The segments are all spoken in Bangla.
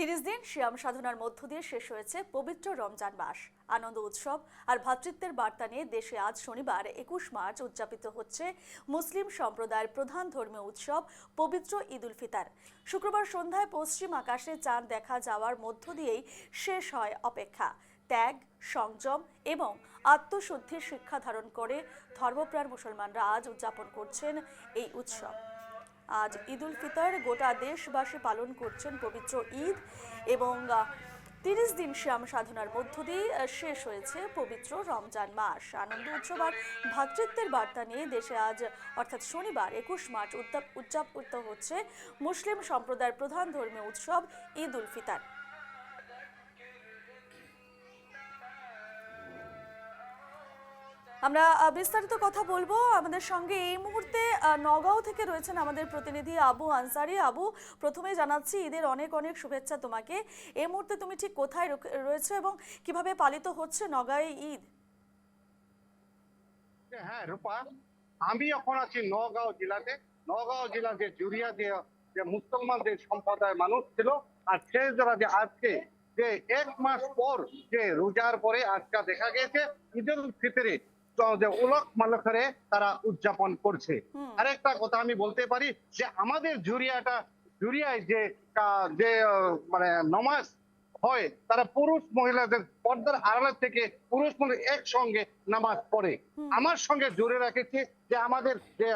30 দিন সিয়াম সাধনার মধ্য দিয়ে শেষ হয়েছে পবিত্র রমজান মাস। আনন্দ উৎসব আর ভ্রাতৃত্বের বার্তা নিয়ে দেশে আজ শনিবার 21 মার্চ উদযাপিত হচ্ছে মুসলিম সম্প্রদায়ের প্রধান ধর্মীয় উৎসব পবিত্র ঈদ উল ফিতর। শুক্রবার সন্ধ্যায় পশ্চিম আকাশে চাঁদ দেখা যাওয়ার মধ্য দিয়েই শেষ হয় অপেক্ষা। ত্যাগ, সংযম এবং আত্মশুদ্ধির শিক্ষা ধারণ করে ধর্মপ্রাণ মুসলমানরা আজ উদযাপন করছেন এই উৎসব। আজ ঈদ উল ফিতর গোটা দেশবাসী পালন করছেন পবিত্র ঈদ এবং 30 দিন সিয়াম সাধনার মধ্য দিয়ে শেষ হয়েছে পবিত্র রমজান মাস। আনন্দ উৎসব আর ভ্রাতৃত্বের বার্তা নিয়ে দেশে আজ অর্থাৎ শনিবার 21 মার্চ উদযাপিত হচ্ছে মুসলিম সম্প্রদায়ের প্রধান ধর্মীয় উৎসব ঈদ উল ফিতর। আমরা বিস্তারিত কথা বলবো। আমাদের সঙ্গে এই মুহূর্তে নগাঁও থেকে রয়েছেন আমাদের প্রতিনিধি আবু আনসারি। আবু, প্রথমে জানাচ্ছি ঈদের অনেক অনেক শুভেচ্ছা তোমাকে। এই মুহূর্তে তুমি ঠিক কোথায় রয়েছে এবং কিভাবে পালিত হচ্ছে নগাঁয়ে ঈদ? হ্যাঁ রূপা, আমি এখন আছি নগাঁও জেলাতে। নগাঁও জেলা যে জুরিয়া যে মুসলমানদের সম্প্রদায়ের মানুষ ছিল, আর সেই যারা যে আজকে যে 1 মাস পর যে রোজার পরে আজকে দেখা গেছে ঈদ উল ফিতরে যে উলক মালখরে তারা উদযাপন করছে। আরেকটা কথা আমি বলতে পারি যে আমাদের জুরিয়ায় যে যে মানে নমাজ হয়, তারা পুরুষ মহিলাদের পর্দার আড়ালের থেকে পুরুষ মহিলা একসঙ্গে নামাজ পড়ে। আমার সঙ্গে জুড়ে রেখেছি যে আমাদের যে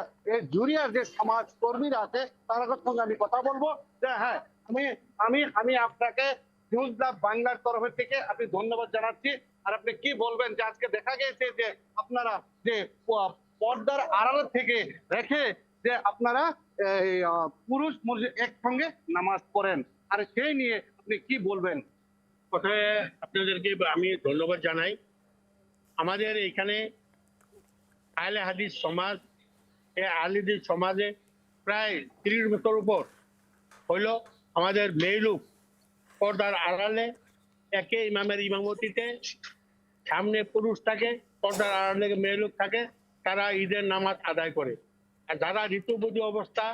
জুরিয়ার যে সমাজ কর্মীরা আছে তাদের সঙ্গে আমি কথা বলবো। যে হ্যাঁ, আমি আমি আমি আপনাকে নিউজ লাভ বাংলার তরফ থেকে আপনি ধন্যবাদ জানাচ্ছি। আর আপনি কি বলবেন যে আজকে দেখা গেছে যে আপনারা যে পর্দার আড়াল থেকে রেখে যে আপনারা পুরুষ মহিলা একসঙ্গে নামাজ পড়েন, আর সেই নিয়ে আপনি কি বলবেন? প্রথমে আপনাদেরকে আমি ধন্যবাদ জানাই। আমাদের এখানে আহলে হাদিস সমাজ, এই আহলে হাদিস সমাজে প্রায় 30 বছর উপর হইল আমাদের মেয়ে লোক পর্দার আড়ালে একে ইমামের ইমামতিতে, সামনে পুরুষ থাকে, পর্দার আড়ালে মেয়ে লোক থাকে, তারা ঈদের নামাজ আদায় করে। আর যারা ঋতুবতী অবস্থা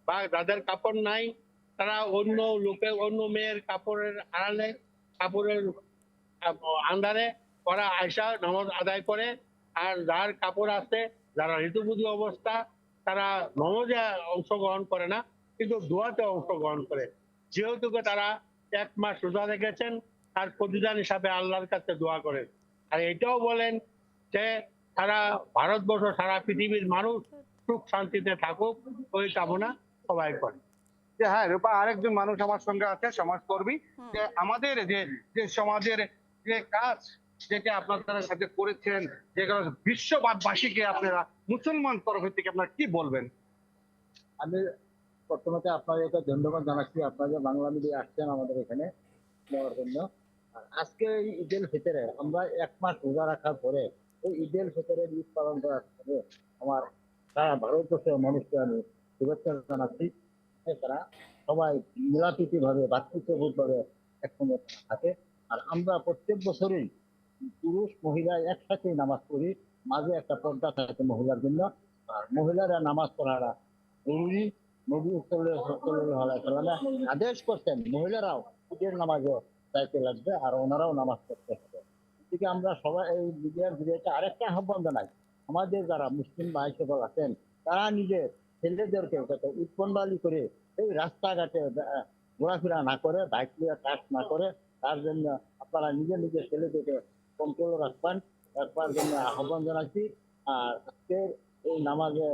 বা যাদের কাপড় নাই, তারা অন্য মেয়ের কাপড়ের আড়ালে, কাপড়ের আন্ধারে ওরা আয়সা নামাজ আদায় করে। আর যার কাপড় আছে, যারা ঋতুবতী অবস্থা, তারা নামাজে অংশগ্রহণ করে না, কিন্তু দোয়াতে অংশগ্রহণ করে। যেহেতু তারা 1 মাস রোজা রেখেছেন, তার প্রতিদান হিসাবে আল্লাহর কাছে দোয়া করেন। আর এটাও বলেন যে সারা ভারতবর্ষ, সারা পৃথিবীর মানুষ সুখ শান্তিতে থাকুক, ওই কামনা সবাই করে। হ্যাঁ রূপা, আরেকজন মানুষ আমার সঙ্গে আছে, সমাজকর্মী। যে আমাদের যে সমাজের যে কাজ যেটা আপনারা সাথে করেছেন, যেগুলো বিশ্ববাসীকে আপনারা মুসলমান তরফ থেকে আপনারা কি বলবেন? আমি প্রথমত আপনাদেরকে ধন্যবাদ জানাচ্ছি, আপনারা বাংলা মিডিয়া আসছেন আমাদের এখানে নেওয়ার জন্য। আর আজকে এই ঈদ উল ফিতরে আমরা 1 মাস রোজা রাখার পরে এই ঈদ উল ফিতরের ঈদ পালন করার পরে আমার সারা ভারতবর্ষের মানুষকে আমি শুভেচ্ছা জানাচ্ছি। তারা সবাই মিলাপ্রীতি ভাবে, ভাতৃত্ববোধ ভাবে একসঙ্গে থাকে। আর আমরা প্রত্যেক বছরই পুরুষ মহিলা একসাথে নামাজ পড়ি, মাঝে একটা পর্দা থাকে মহিলার জন্য। আর মহিলারা নামাজ পড়ারা জরুরি। নবী সাল্লাল্লাহু আলাইহি ওয়াসাল্লাম আদেশ করতেন মহিলারাও ঈদের নামাজে যাইতে লাগবে, আর ওনারাও নামাজ পড়তে হবে। এদিকে আমরা সবাই এই মিডিয়ার জরিয়াতে আরেকটা আহ্বান জানাই, আমাদের যারা মুসলিম ভাই সকল আছেন, তারা নিজের ছেলেদেরকে যাতে উৎপন্নবালি করে এই রাস্তাঘাটে ঘোরাফেরা না করে, বাইক নিয়ে কাজ না করে, তার জন্য আপনারা নিজের ছেলেদেরকে কন্ট্রোল রাখবার জন্য আহ্বান জানাচ্ছি। আর আজকের এই নামাজে,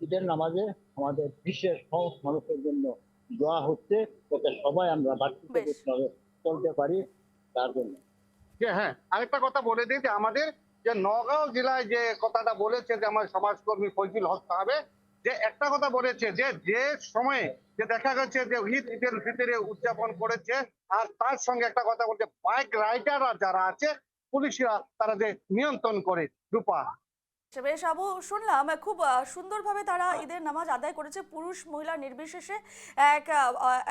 ঈদের নামাজে আমাদের বিশেষ সব মানুষের জন্য দোয়া হচ্ছে, যাতে সবাই আমরা ভাতৃত্ববোধভাবে চলতে পারি, তার জন্য। হ্যাঁ, আরেকটা কথা বলে দিই যে আমাদের যে নগাঁও জেলায় যে কথাটা বলেছে যে আমার সমাজকর্মী ফয়জুল হক সাহেব, যে একটা কথা বলেছে যে সময়ে যে দেখা গেছে যে ঈদ উল ফিতরে উদযাপন করেছে, আর তার সঙ্গে একটা কথা বলছে বাইক রাইডাররা যারা আছে পুলিশরা তারা যে নিয়ন্ত্রণ করে। রূপা, বেশ আবু, শুনলাম খুব সুন্দরভাবে তারা ঈদের নামাজ আদায় করেছে, পুরুষ মহিলা নির্বিশেষে এক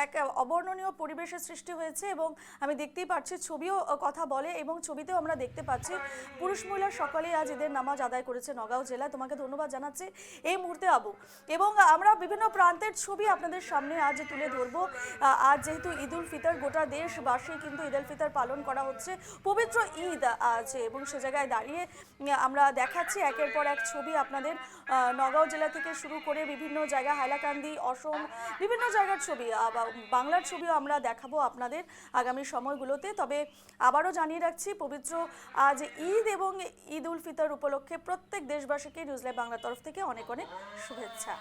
এক অবর্ণনীয় পরিবেশের সৃষ্টি হয়েছে এবং আমি দেখতেই পাচ্ছি ছবিও কথা বলে এবং ছবিতেও আমরা দেখতে পাচ্ছি পুরুষ মহিলা সকলেই আজ ঈদের নামাজ আদায় করেছে নওগাঁ জেলায়। তোমাকে ধন্যবাদ জানাচ্ছি এই মুহূর্তে আবু, এবং আমরা বিভিন্ন প্রান্তের ছবি আপনাদের সামনে আজ তুলে ধরবো। আজ যেহেতু ঈদ উল ফিতর, গোটা দেশবাসী কিন্তু ঈদ উল ফিতর পালন করা হচ্ছে, পবিত্র ঈদ আছে এবং সে জায়গায় দাঁড়িয়ে আমরা দেখাচ্ছি একের পর এক ছবি আপনাদের নওগাঁ জেলা থেকে শুরু করে বিভিন্ন জায়গা, হাইলাকান্দি, অসম, বিভিন্ন জায়গার ছবি, বাংলার ছবিও আমরা দেখাবো আপনাদের আগামী সময়গুলোতে। তবে আবারও জানিয়ে রাখছি, পবিত্র আজ ঈদ এবং ঈদ উল ফিতর উপলক্ষে প্রত্যেক দেশবাসীকে নিউজ লাইভ বাংলার তরফ থেকে অনেক অনেক শুভেচ্ছা।